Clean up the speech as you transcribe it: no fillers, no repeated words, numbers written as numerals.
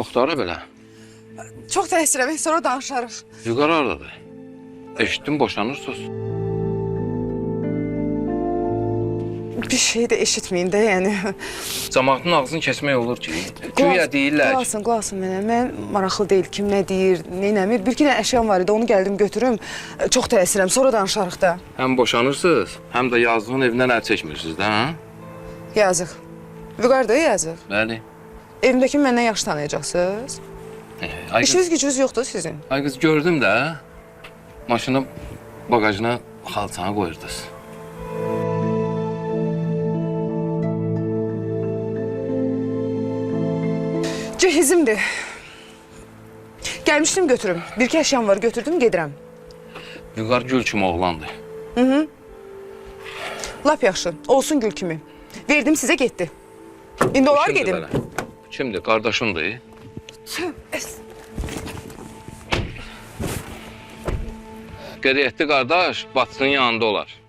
Muxtara belə. Çox təsirəm, sonra danışarıq. Vüqar haradadır? Eşitdim, boşanırsınız. Bir şey də eşitməyin də, yəni. Cəmaatın ağzını kəsmək olur ki, güya deyirlər ki... Qulaq mənə, mən maraqlı deyil, kim nə deyir, nə eləmir. Bir-iki dənə əşyam var idi, onu gəldim götürüm. Çox təsirəm, sonra danışarıq da. Həm boşanırsınız, həm də yazdığın evindən əl çəkmirsiniz də, hə? Yazıq. Vüqar da yazıq. Bəli. Evimdəki məndən yaxşı tanıyacaqsınız. Ay qız, İşiniz gücünüz yoxdur sizin. ay qız gördüm də, maşını bagajına xalçana qoyurdunuz. Cehizimdir. Gəlmişdim götürüm. Bir-iki əşyam var, götürdüm, gedirəm. Vüqar gül kimi oğlandır. Lap yaxşı, olsun gül kimi. Verdim sizə, getdi. İndi olar Kimdir gedim. belə? Kimdir? Qardaşındır. Qədiyətli qardaş, bacısının yanında olar.